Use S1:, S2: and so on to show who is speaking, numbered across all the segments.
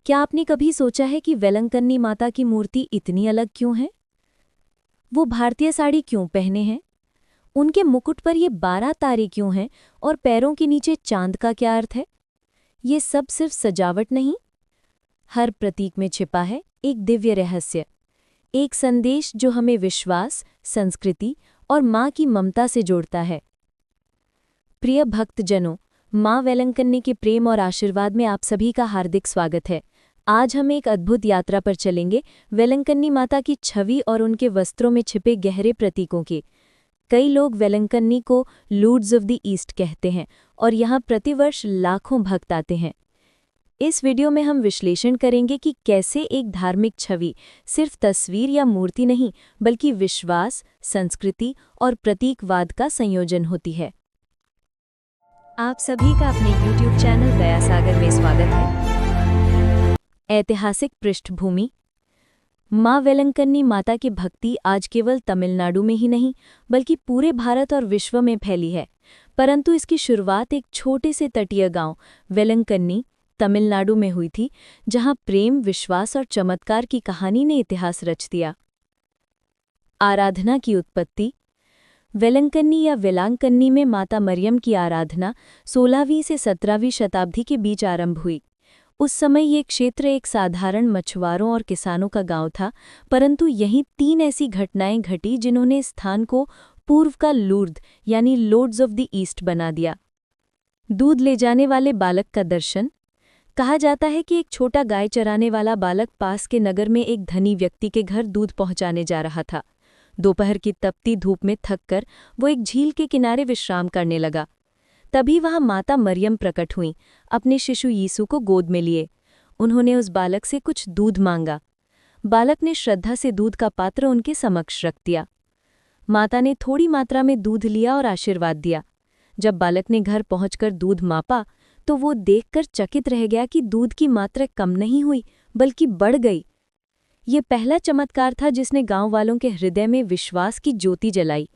S1: क्या आपने कभी सोचा है कि वेलंकन्नी माता की मूर्ति इतनी अलग क्यों है? वो भारतीय साड़ी क्यों पहने हैं? उनके मुकुट पर ये 12 तारे क्यों हैं और पैरों के नीचे चांद का क्या अर्थ है? ये सब सिर्फ सजावट नहीं, हर प्रतीक में छिपा है एक दिव्य रहस्य, एक संदेश जो हमें विश्वास, संस्कृति और माँ की ममता से जोड़ता है। प्रिय भक्तजनों, माँ वेलंकन्नी के प्रेम और आशीर्वाद में आप सभी का हार्दिक स्वागत है। आज हम एक अद्भुत यात्रा पर चलेंगे, वेलंकन्नी माता की छवि और उनके वस्त्रों में छिपे गहरे प्रतीकों की। कई लोग वेलंकन्नी को लॉर्ड्स ऑफ द ईस्ट कहते हैं और यहाँ प्रतिवर्ष लाखों भक्त आते हैं। इस वीडियो में हम विश्लेषण करेंगे कि कैसे एक धार्मिक छवि सिर्फ तस्वीर या मूर्ति नहीं, बल्कि विश्वास, संस्कृति और प्रतीकवाद का संयोजन होती है। आप सभी का अपने YouTube चैनल दया सागर में स्वागत है। ऐतिहासिक पृष्ठभूमि। माँ वेलंकन्नी माता की भक्ति आज केवल तमिलनाडु में ही नहीं, बल्कि पूरे भारत और विश्व में फैली है। परंतु इसकी शुरुआत एक छोटे से तटीय गांव वेलंकन्नी, तमिलनाडु में हुई थी, जहां प्रेम, विश्वास और चमत्कार की कहानी ने इतिहास रच दिया। आराधना की उत्पत्ति। वेलंकन्नी या वेलांकन्नी में माता मरियम की आराधना 16वीं से 17वीं शताब्दी के बीच आरंभ हुई। उस समय ये क्षेत्र एक साधारण मछुआरों और किसानों का गांव था, परंतु यहीं 3 ऐसी घटनाएं घटी जिन्होंने स्थान को पूर्व का लूर्द यानी लॉर्ड्स ऑफ द ईस्ट बना दिया। दूध ले जाने वाले बालक का दर्शन। कहा जाता है कि एक छोटा गाय चराने वाला बालक पास के नगर में एक धनी व्यक्ति के घर दूध पहुंचाने जा रहा था। दोपहर की तपती धूप में थककर वो एक झील के किनारे विश्राम करने लगा। तभी वहां माता मरियम प्रकट हुईं, अपने शिशु यीशु को गोद में लिए। उन्होंने उस बालक से कुछ दूध मांगा। बालक ने श्रद्धा से दूध का पात्र उनके समक्ष रख दिया। माता ने थोड़ी मात्रा में दूध लिया और आशीर्वाद दिया। जब बालक ने घर पहुंचकर दूध मापा तो वो देखकर चकित रह गया कि दूध की मात्रा कम नहीं हुई, बल्कि बढ़ गई। ये पहला चमत्कार था जिसने गांव वालों के हृदय में विश्वास की ज्योति जलाई।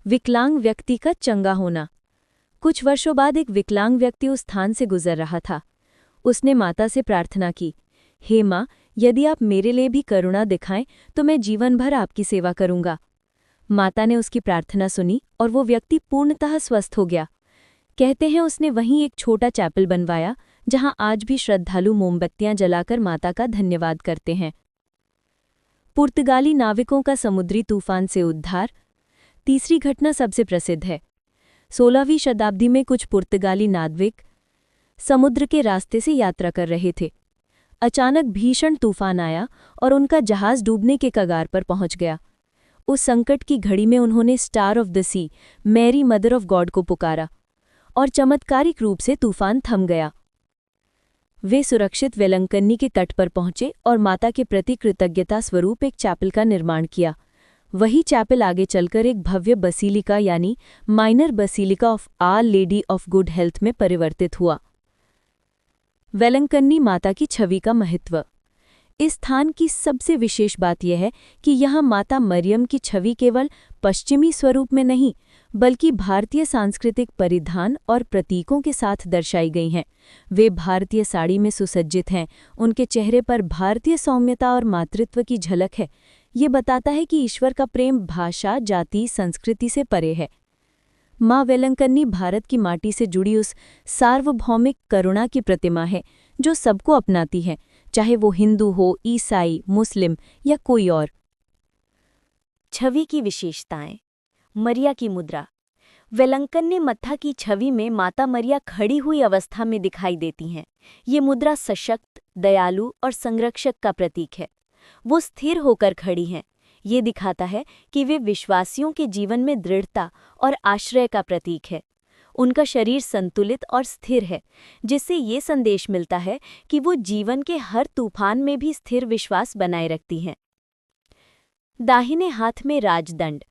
S1: विकलांग व्यक्ति का चंगा होना। कुछ वर्षों बाद एक विकलांग व्यक्ति उस स्थान से गुजर रहा था। उसने माता से प्रार्थना की, हे माँ, यदि आप मेरे लिए भी करुणा दिखाएं तो मैं जीवन भर आपकी सेवा करूंगा। माता ने उसकी प्रार्थना सुनी और वो व्यक्ति पूर्णतः स्वस्थ हो गया। कहते हैं उसने वहीं एक छोटा चैपल बनवाया, जहां आज भी श्रद्धालु मोमबत्तियां जलाकर माता का धन्यवाद करते हैं। पुर्तगाली नाविकों का समुद्री तूफान से उद्धार। तीसरी घटना सबसे प्रसिद्ध है। 16वीं शताब्दी में कुछ पुर्तगाली नाविक समुद्र के रास्ते से यात्रा कर रहे थे। अचानक भीषण तूफान आया और उनका जहाज डूबने के कगार पर पहुंच गया। उस संकट की घड़ी में उन्होंने Star of the Sea, Mary Mother of God को पुकारा और चमत्कारिक रूप से तूफान थम गया। वे सुरक्षित वेलंकन्नी के तट पर पहुंचे और माता के प्रति कृतज्ञता स्वरूप एक चैपल का निर्माण किया। वही चैपल आगे चलकर एक भव्य बसीलिका यानी minor basilica of Our Lady of Good Health में परिवर्तित हुआ। वेलंकन्नी माता की छवि का महत्व। इस स्थान की सबसे विशेष बात यह है कि यहाँ माता मरियम की छवि केवल पश्चिमी स्वरूप में नहीं, बल्कि भारतीय सांस्कृतिक परिधान और प्रतीकों के साथ दर्शाई गई हैं। वे भारतीय साड़ी में सुसज्जित हैं। उनके चेहरे पर भारतीय सौम्यता और मातृत्व की झलक है। ये बताता है कि ईश्वर का प्रेम भाषा, जाति, संस्कृति से परे है। माँ वेलंकन्नी भारत की माटी से जुड़ी उस सार्वभौमिक करुणा की प्रतिमा है जो सबको अपनाती है, चाहे वो हिंदू हो, ईसाई, मुस्लिम या कोई और। छवि की विशेषताएं। मरिया की मुद्रा। वेलंकन्नी मत्था की छवि में माता मरिया खड़ी हुई अवस्था में दिखाई देती हैं। ये मुद्रा सशक्त, दयालु और संरक्षक का प्रतीक है। वो स्थिर होकर खड़ी हैं। ये दिखाता है कि वे विश्वासियों के जीवन में दृढ़ता और आश्रय का प्रतीक है। उनका शरीर संतुलित और स्थिर है, जिससे ये संदेश मिलता है कि वो जीवन के हर तूफान में भी स्थिर विश्वास बनाए रखती हैं। दाहिने हाथ में राजदंड।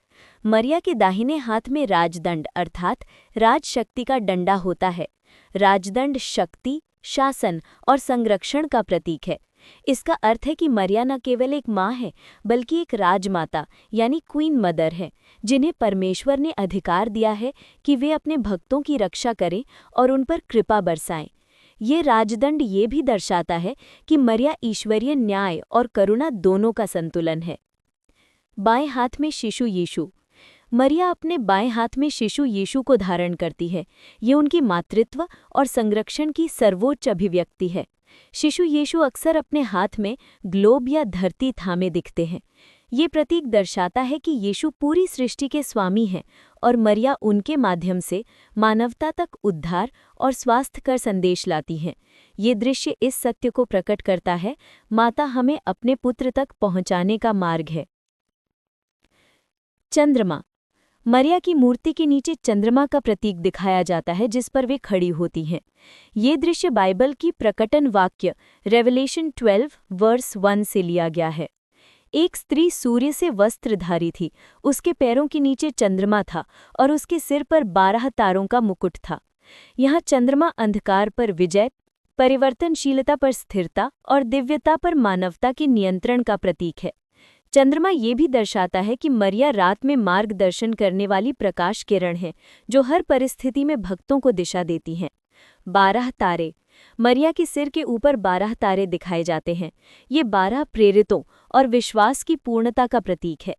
S1: मरिया के दाहिने हाथ में राजदंड अर्थात राजशक्ति का डंडा होता है। राजदंड शक्ति, शासन और संरक्षण का प्रतीक है। इसका अर्थ है कि मरिया न केवल एक माँ है, बल्कि एक राजमाता यानी क्वीन मदर है, जिन्हें परमेश्वर ने अधिकार दिया है कि वे अपने भक्तों की रक्षा करें और उन पर कृपा बरसाएं। ये राजदंड ये भी दर्शाता है कि मरिया ईश्वरीय न्याय और करुणा दोनों का संतुलन है। बाएं हाथ में शिशु यीशु। मरिया अपने बाएं हाथ में शिशु यीशु को धारण करती है। ये उनकी मातृत्व और संरक्षण की सर्वोच्च अभिव्यक्ति है। शिशु यीशु अक्सर अपने हाथ में ग्लोब या धरती थामे दिखते हैं। ये प्रतीक दर्शाता है कि यीशु पूरी सृष्टि के स्वामी हैं और मरिया उनके माध्यम से मानवता तक उद्धार और स्वास्थ्य का संदेश लाती हैं। ये दृश्य इस सत्य को प्रकट करता है, माता हमें अपने पुत्र तक पहुंचाने का मार्ग है। चंद्रमा। मरिया की मूर्ति के नीचे चंद्रमा का प्रतीक दिखाया जाता है जिस पर वे खड़ी होती हैं। ये दृश्य बाइबल की प्रकटन वाक्य रेवलेशन 12 वर्स 1 से लिया गया है। एक स्त्री सूर्य से वस्त्रधारी थी, उसके पैरों के नीचे चंद्रमा था और उसके सिर पर 12 तारों का मुकुट था। यहाँ चंद्रमा अंधकार पर विजय, परिवर्तनशीलता पर स्थिरता और दिव्यता पर मानवता के नियंत्रण का प्रतीक है। चंद्रमा ये भी दर्शाता है कि मरिया रात में मार्गदर्शन करने वाली प्रकाश किरण है, जो हर परिस्थिति में भक्तों को दिशा देती हैं। 12 तारे। मरिया के सिर के ऊपर 12 तारे दिखाए जाते हैं। ये 12 प्रेरितों और विश्वास की पूर्णता का प्रतीक है।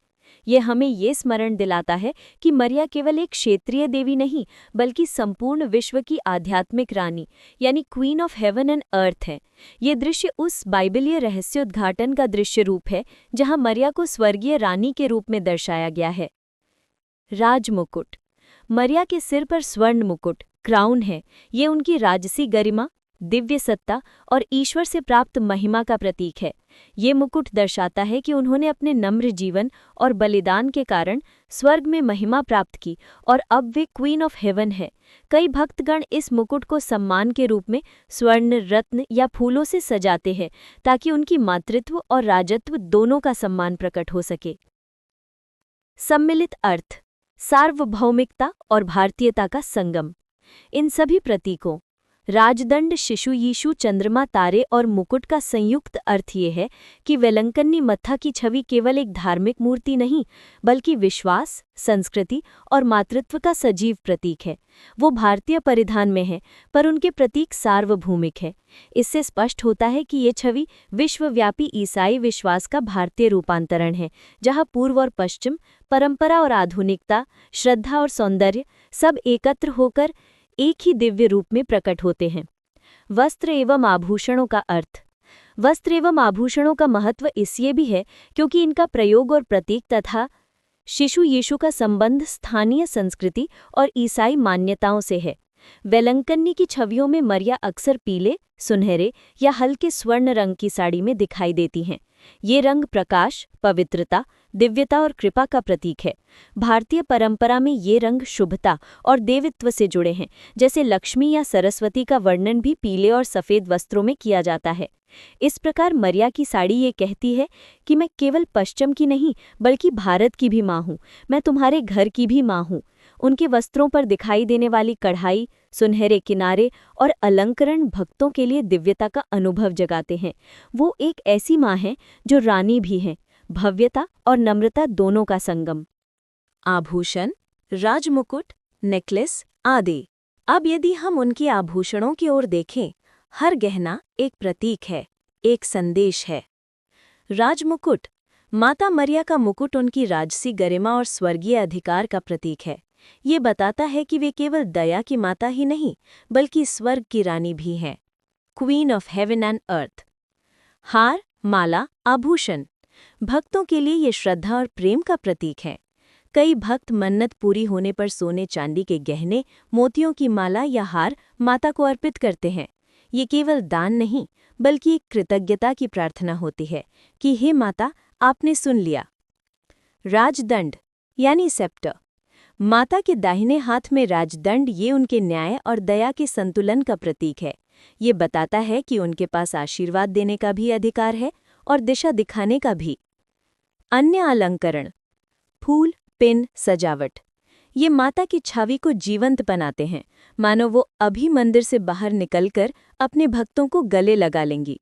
S1: ये हमें ये स्मरण दिलाता है कि मरिया केवल एक क्षेत्रीय देवी नहीं, बल्कि संपूर्ण विश्व की आध्यात्मिक रानी यानी queen of heaven and earth है। ये दृश्य उस बाइबलीय रहस्योद्घाटन का दृश्य रूप है जहां मरिया को स्वर्गीय रानी के रूप में दर्शाया गया है। राजमुकुट। मरिया के सिर पर स्वर्ण मुकुट क्राउन है। ये उनकी राजसी गरिमा, दिव्य सत्ता और ईश्वर से प्राप्त महिमा का प्रतीक है। ये मुकुट दर्शाता है कि उन्होंने अपने नम्र जीवन और बलिदान के कारण स्वर्ग में महिमा प्राप्त की और अब वे क्वीन ऑफ हेवन है। कई भक्तगण इस मुकुट को सम्मान के रूप में स्वर्ण, रत्न या फूलों से सजाते हैं ताकि उनकी मातृत्व और राजत्व दोनों का सम्मान प्रकट हो सके। सम्मिलित अर्थ। सार्वभौमिकता और भारतीयता का संगम। इन सभी प्रतीकों राजदंड, शिशु यीशु, चंद्रमा, तारे और मुकुट का संयुक्त अर्थ ये है कि वेलंकन्नी मत्था की छवि केवल एक धार्मिक मूर्ति नहीं, बल्कि विश्वास, संस्कृति और मातृत्व का सजीव प्रतीक है। वो भारतीय परिधान में है, पर उनके प्रतीक सार्वभौमिक है। इससे स्पष्ट होता है कि ये छवि विश्वव्यापी ईसाई विश्वास का भारतीय रूपांतरण है, जहाँ पूर्व और पश्चिम, परंपरा और आधुनिकता, श्रद्धा और सौंदर्य सब एकत्र होकर एक ही दिव्य रूप में प्रकट होते हैं। वस्त्र एवं आभूषणों का अर्थ। वस्त्र एवं आभूषणों का महत्व इसलिए भी है क्योंकि इनका प्रयोग और प्रतीक तथा शिशु यीशु का संबंध स्थानीय संस्कृति और ईसाई मान्यताओं से है। वेलंकन्नी की छवियों में मरिया अक्सर पीले, सुनहरे या हल्के स्वर्ण रंग की साड़ी में दिखाई देती हैं। ये रंग प्रकाश, पवित्रता, दिव्यता और कृपा का प्रतीक है। भारतीय परंपरा में ये रंग शुभता और देवत्व से जुड़े हैं, जैसे लक्ष्मी या सरस्वती का वर्णन भी पीले और सफ़ेद वस्त्रों में किया जाता है। इस प्रकार मरिया की साड़ी ये कहती है कि मैं केवल पश्चिम की नहीं, बल्कि भारत की भी माँ हूँ, मैं तुम्हारे घर की भी माँ हूँ। उनके वस्त्रों पर दिखाई देने वाली कढ़ाई, सुनहरे किनारे और अलंकरण भक्तों के लिए दिव्यता का अनुभव जगाते हैं। वो एक ऐसी माँ है जो रानी भी है, भव्यता और नम्रता दोनों का संगम। आभूषण, राजमुकुट, नेकलेस आदि। अब यदि हम उनके आभूषणों की ओर देखें, हर गहना एक प्रतीक है, एक संदेश है। राजमुकुट। माता मरिया का मुकुट उनकी राजसी गरिमा और स्वर्गीय अधिकार का प्रतीक है। ये बताता है कि वे केवल दया की माता ही नहीं, बल्कि स्वर्ग की रानी भी हैं, queen of heaven and earth. हार, माला, आभूषण। भक्तों के लिए ये श्रद्धा और प्रेम का प्रतीक है। कई भक्त मन्नत पूरी होने पर सोने चांदी के गहने, मोतियों की माला या हार माता को अर्पित करते हैं। ये केवल दान नहीं, बल्कि एक कृतज्ञता की प्रार्थना होती है कि हे माता, आपने सुन लिया। राजदंड यानी सेप्टर। माता के दाहिने हाथ में राजदंड ये उनके न्याय और दया के संतुलन का प्रतीक है। ये बताता है कि उनके पास आशीर्वाद देने का भी अधिकार है और दिशा दिखाने का भी। अन्य अलंकरण, फूल, पिन, सजावट। ये माता की छवि को जीवंत बनाते हैं, मानो वो अभी मंदिर से बाहर निकलकर अपने भक्तों को गले लगा लेंगी।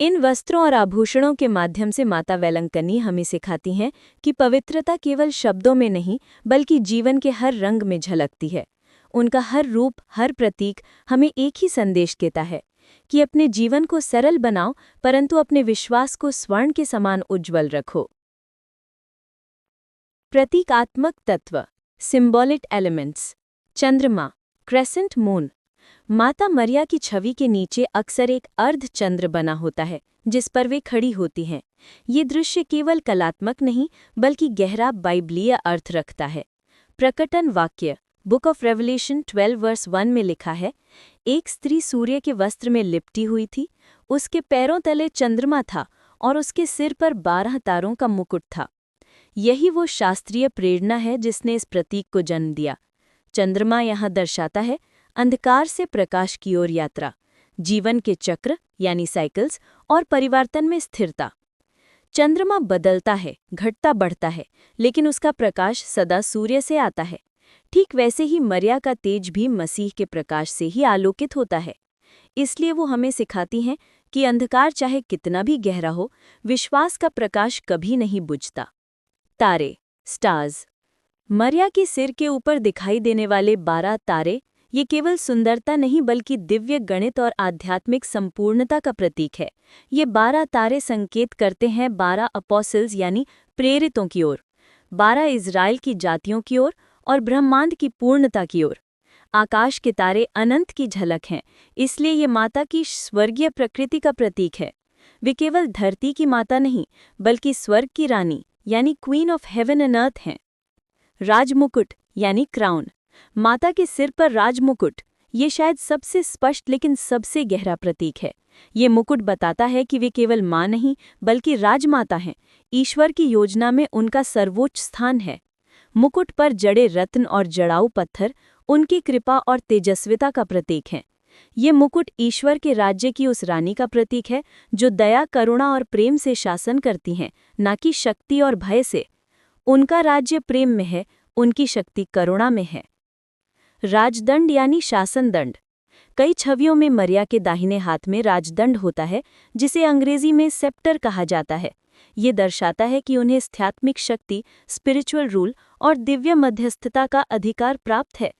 S1: इन वस्त्रों और आभूषणों के माध्यम से माता वेलंकन्नी हमें सिखाती हैं कि पवित्रता केवल शब्दों में नहीं, बल्कि जीवन के हर रंग में झलकती है। उनका हर रूप, हर प्रतीक हमें एक ही संदेश देता है कि अपने जीवन को सरल बनाओ, परंतु अपने विश्वास को स्वर्ण के समान उज्ज्वल रखो। प्रतीकात्मक तत्व, सिंबॉलिक एलिमेंट्स। चंद्रमा, क्रेसेंट मून। माता मरिया की छवि के नीचे अक्सर एक अर्ध चंद्र बना होता है जिस पर वे खड़ी होती हैं। ये दृश्य केवल कलात्मक नहीं बल्कि गहरा बाइबलीय अर्थ रखता है। प्रकटन वाक्य, बुक ऑफ रेवलेशन 12 वर्स 1 में लिखा है, एक स्त्री सूर्य के वस्त्र में लिपटी हुई थी, उसके पैरों तले चंद्रमा था और उसके सिर पर 12 तारों का मुकुट था। यही वो शास्त्रीय प्रेरणा है जिसने इस प्रतीक को जन्म दिया। चंद्रमा यहाँ दर्शाता है अंधकार से प्रकाश की ओर यात्रा, जीवन के चक्र यानी साइकिल्स और परिवर्तन में स्थिरता। चंद्रमा बदलता है, घटता बढ़ता है, लेकिन उसका प्रकाश सदा सूर्य से आता है। ठीक वैसे ही मरिया का तेज भी मसीह के प्रकाश से ही आलोकित होता है। इसलिए वो हमें सिखाती हैं कि अंधकार चाहे कितना भी गहरा हो, विश्वास का प्रकाश कभी नहीं बुझता। तारे, स्टार्स। मरिया के सिर के ऊपर दिखाई देने वाले 12 तारे ये केवल सुंदरता नहीं बल्कि दिव्य गणित और आध्यात्मिक संपूर्णता का प्रतीक है। ये 12 तारे संकेत करते हैं 12 अपोस्टल्स यानी प्रेरितों की ओर, 12 इज़राइल की जातियों की ओर और ब्रह्मांड की पूर्णता की ओर। आकाश के तारे अनंत की झलक हैं, इसलिए ये माता की स्वर्गीय प्रकृति का प्रतीक है। वे केवल धरती की माता नहीं बल्कि स्वर्ग की रानी यानी queen of heaven and earth हैं। राजमुकुट यानी क्राउन। माता के सिर पर राजमुकुट, ये शायद सबसे स्पष्ट लेकिन सबसे गहरा प्रतीक है। ये मुकुट बताता है कि वे केवल माँ नहीं बल्कि राजमाता हैं। ईश्वर की योजना में उनका सर्वोच्च स्थान है। मुकुट पर जड़े रत्न और जड़ाऊ पत्थर उनकी कृपा और तेजस्विता का प्रतीक हैं। ये मुकुट ईश्वर के राज्य की उस रानी का प्रतीक है जो दया, करुणा और प्रेम से शासन करती हैं, न कि शक्ति और भय से। उनका राज्य प्रेम में है, उनकी शक्ति करुणा में है। राजदंड यानी शासन दंड। कई छवियों में मरिया के दाहिने हाथ में राजदंड होता है जिसे अंग्रेजी में सेप्टर कहा जाता है। ये दर्शाता है कि उन्हें आध्यात्मिक शक्ति, स्पिरिचुअल रूल और दिव्य मध्यस्थता का अधिकार प्राप्त है।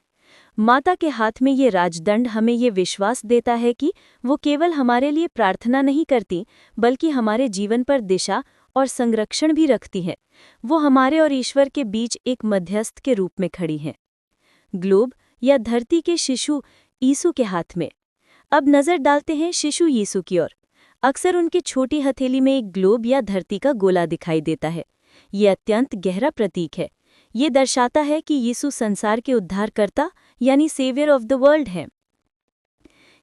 S1: माता के हाथ में ये राजदंड हमें ये विश्वास देता है कि वो केवल हमारे लिए प्रार्थना नहीं करती बल्कि हमारे जीवन पर दिशा और संरक्षण भी रखती है। वो हमारे और ईश्वर के बीच एक मध्यस्थ के रूप में खड़ी हैं। ग्लोब या धरती के शिशु यीशु के हाथ में। अब नज़र डालते हैं शिशु यीशु की ओर। अक्सर उनकी छोटी हथेली में एक ग्लोब या धरती का गोला दिखाई देता है। ये अत्यंत गहरा प्रतीक है। ये दर्शाता है कि यीशु संसार के उद्धारकर्ता यानी सेवियर ऑफ द वर्ल्ड हैं।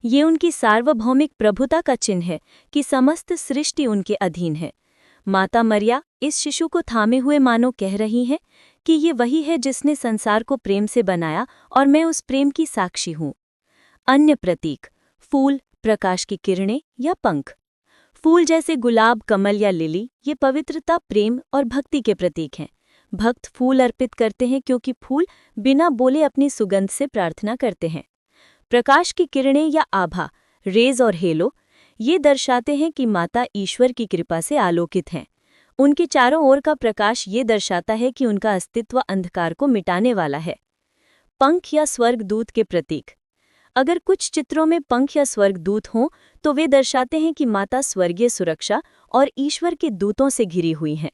S1: ये उनकी सार्वभौमिक प्रभुता का चिन्ह है कि समस्त सृष्टि उनके अधीन है। माता मरिया इस शिशु को थामे हुए मानो कह रही हैं कि ये वही है जिसने संसार को प्रेम से बनाया और मैं उस प्रेम की साक्षी हूँ। अन्य प्रतीक, फूल, प्रकाश की किरणें या पंख। फूल जैसे गुलाब, कमल या लिली ये पवित्रता, प्रेम और भक्ति के प्रतीक हैं। भक्त फूल अर्पित करते हैं क्योंकि फूल बिना बोले अपनी सुगंध से प्रार्थना करते हैं। प्रकाश की किरणें या आभा, रेज और हेलो, ये दर्शाते हैं कि माता ईश्वर की कृपा से आलोकित हैं। उनके चारों ओर का प्रकाश ये दर्शाता है कि उनका अस्तित्व अंधकार को मिटाने वाला है। पंख या स्वर्गदूत के प्रतीक। अगर कुछ चित्रों में पंख या स्वर्गदूत हों तो वे दर्शाते हैं कि माता स्वर्गीय सुरक्षा और ईश्वर के दूतों से घिरी हुई हैं।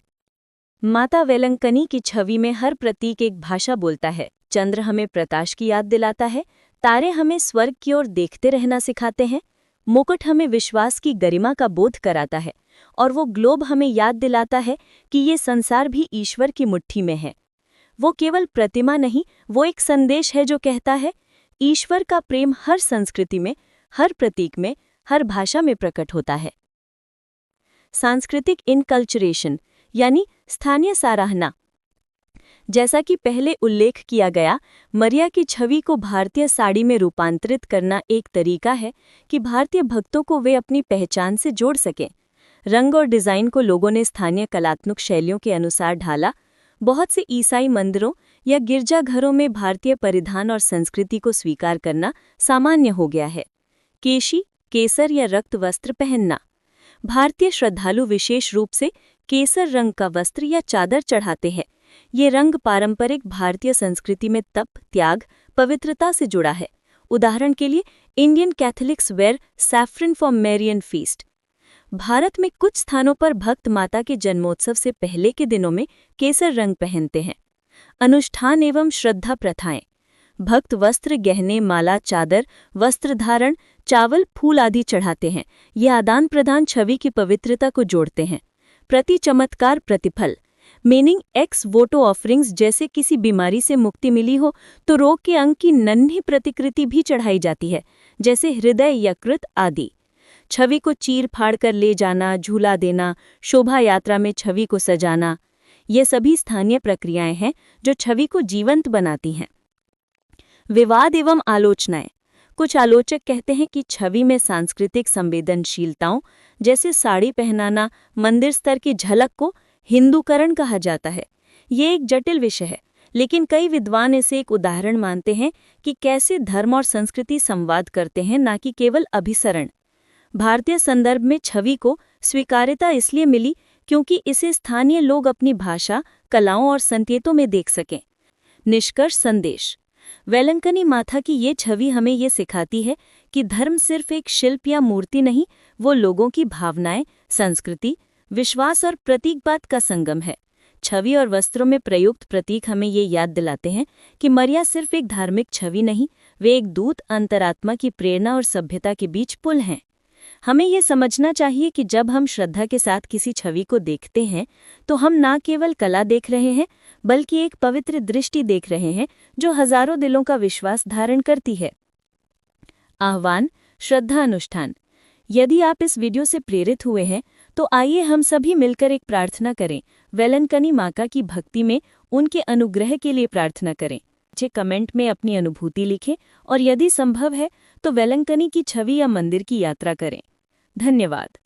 S1: माता वेलंकनी की छवि में हर प्रतीक एक भाषा बोलता है। चंद्र हमें प्रकाश की याद दिलाता है, तारे हमें स्वर्ग की ओर देखते रहना सिखाते हैं, मुकुट हमें विश्वास की गरिमा का बोध कराता है और वो ग्लोब हमें याद दिलाता है कि ये संसार भी ईश्वर की मुट्ठी में है। वो केवल प्रतिमा नहीं, वो एक संदेश है जो कहता है ईश्वर का प्रेम हर संस्कृति में, हर प्रतीक में, हर भाषा में प्रकट होता है। सांस्कृतिक इनकल्चरेशन यानी स्थानीय सराहना। जैसा कि पहले उल्लेख किया गया, मरिया की छवि को भारतीय साड़ी में रूपांतरित करना एक तरीका है कि भारतीय भक्तों को वे अपनी पहचान से जोड़ सकें। रंग और डिज़ाइन को लोगों ने स्थानीय कलात्मक शैलियों के अनुसार ढाला। बहुत से ईसाई मंदिरों या गिरजाघरों में भारतीय परिधान और संस्कृति को स्वीकार करना सामान्य हो गया है। केशी, केसर या रक्त वस्त्र पहनना। भारतीय श्रद्धालु विशेष रूप से केसर रंग का वस्त्र या चादर चढ़ाते हैं। ये रंग पारंपरिक भारतीय संस्कृति में तप, त्याग, पवित्रता से जुड़ा है। उदाहरण के लिए Indian Catholics wear saffron for Marian feast. भारत में कुछ स्थानों पर भक्त माता के जन्मोत्सव से पहले के दिनों में केसर रंग पहनते हैं। अनुष्ठान एवं श्रद्धा प्रथाएं। भक्त वस्त्र, गहने, माला, चादर, वस्त्र धारण, चावल, फूल आदि चढ़ाते हैं। ये आदान प्रदान छवि की पवित्रता को जोड़ते हैं। प्रति चमत्कार प्रतिफल मीनिंग एक्स वोटो ऑफरिंग्स। जैसे किसी बीमारी से मुक्ति मिली हो तो रोग के अंग की नन्ही प्रतिकृति भी चढ़ाई जाती है, जैसे हृदय, यकृत आदि। छवि को चीर फाड़ कर ले जाना, झूला देना, शोभा यात्रा में छवि को सजाना, ये सभी स्थानीय प्रक्रियाएं हैं जो छवि को जीवंत बनाती हैं। विवाद एवं आलोचनाएं। कुछ आलोचक कहते हैं कि छवि में सांस्कृतिक संवेदनशीलताओं जैसे साड़ी पहनाना, मंदिर स्तर की झलक को हिंदूकरण कहा जाता है। ये एक जटिल विषय है, लेकिन कई विद्वान इसे एक उदाहरण मानते हैं कि कैसे धर्म और संस्कृति संवाद करते हैं, न कि केवल अभिसरण। भारतीय संदर्भ में छवि को स्वीकार्यता इसलिए मिली क्योंकि इसे स्थानीय लोग अपनी भाषा, कलाओं और संकेतों में देख सकें। निष्कर्ष संदेश। वेलंकनी माता की ये छवि हमें ये सिखाती है कि धर्म सिर्फ एक शिल्प या मूर्ति नहीं, वो लोगों की भावनाएं, संस्कृति, विश्वास और प्रतीकवाद का संगम है। छवि और वस्त्रों में प्रयुक्त प्रतीक हमें ये याद दिलाते हैं कि मरिया सिर्फ एक धार्मिक छवि नहीं, वे एक दूत, अंतरात्मा की प्रेरणा और सभ्यता के बीच पुल हैं। हमें ये समझना चाहिए कि जब हम श्रद्धा के साथ किसी छवि को देखते हैं तो हम न केवल कला देख रहे हैं, बल्कि एक पवित्र दृष्टि देख रहे हैं जो हजारों दिलों का विश्वास धारण करती है। आह्वान, श्रद्धा अनुष्ठान। यदि आप इस वीडियो से प्रेरित हुए हैं तो आइए हम सभी मिलकर एक प्रार्थना करें। वेलंकनी माता की भक्ति में उनके अनुग्रह के लिए प्रार्थना करें। कमेंट में अपनी अनुभूति लिखें और यदि संभव है तो वेलंकनी की छवि या मंदिर की यात्रा करें। धन्यवाद।